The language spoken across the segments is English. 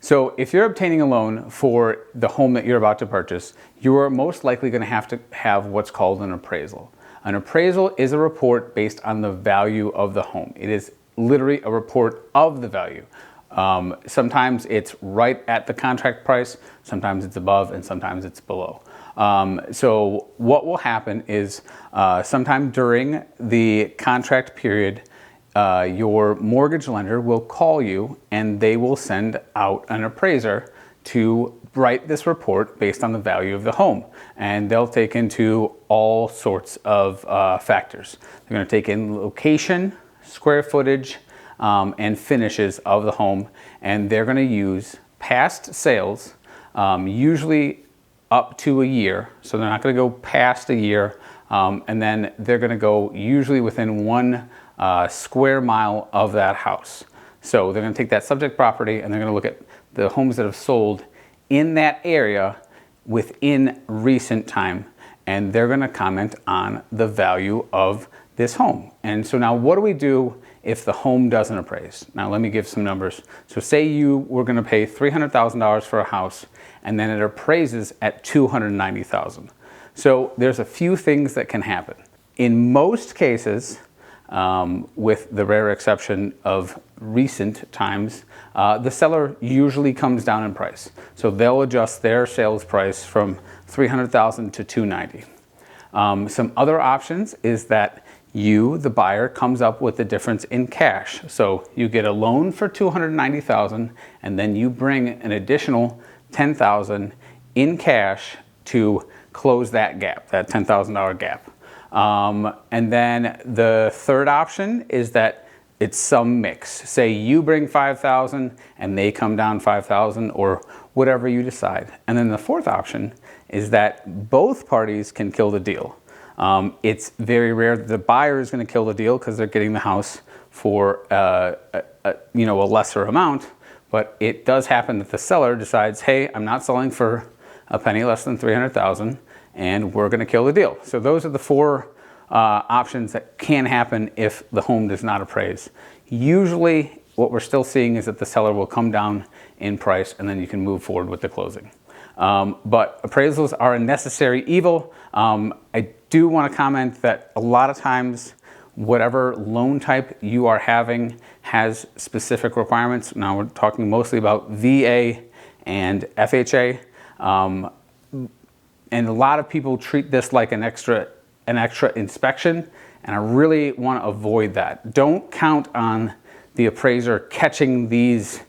So if you're obtaining a loan for the home that you're about to purchase, you are most likely going to have what's called an appraisal. An appraisal is a report based on the value of the home. It is literally a report of the value. Sometimes it's right at the contract price, sometimes it's above, and sometimes it's below. So what will happen is sometime during the contract period, your mortgage lender will call you and they will send out an appraiser to write this report based on the value of the home. And they'll take into all sorts of factors. They're going to take in location, square footage, and finishes of the home. And they're going to use past sales, usually up to a year. So they're not going to go past a year. And then they're going to go usually within 1 square mile of that house. So they're going to take that subject property and they're going to look at the homes that have sold in that area within recent time, and they're going to comment on the value of this home. And so now what do we do if the home doesn't appraise? Now let me give some numbers. So say you were going to pay $300,000 for a house and then it appraises at $290,000. So there's a few things that can happen. In most cases, with the rare exception of recent times, the seller usually comes down in price. So they'll adjust their sales price from $300,000 to $290,000. Some other options is that you, the buyer, comes up with the difference in cash. So you get a loan for $290,000 and then you bring an additional $10,000 in cash to close that gap, that $10,000 gap. And then the third option is that it's some mix. Say you bring $5,000 and they come down $5,000 or whatever you decide. And then the fourth option is that both parties can kill the deal. It's very rare that the buyer is going to kill the deal because they're getting the house for a lesser amount. But it does happen that the seller decides, hey, I'm not selling for a penny less than $300,000. And we're going to kill the deal. So those are the four options that can happen if the home does not appraise. Usually what we're still seeing is that the seller will come down in price and then you can move forward with the closing. But appraisals are a necessary evil. I do want to comment that a lot of times whatever loan type you are having has specific requirements. Now we're talking mostly about VA and FHA. And a lot of people treat this like an extra inspection, and I really want to avoid that. Don't count on the appraiser catching these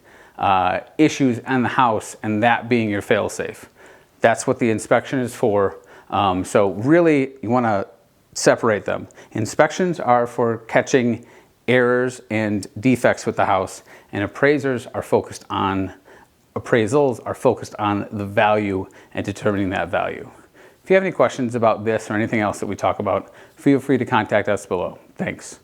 issues in the house and that being your fail-safe. That's what the inspection is for. So really, you want to separate them. Inspections are for catching errors and defects with the house, and appraisals are focused on the value and determining that value. If you have any questions about this or anything else that we talk about, feel free to contact us below. Thanks.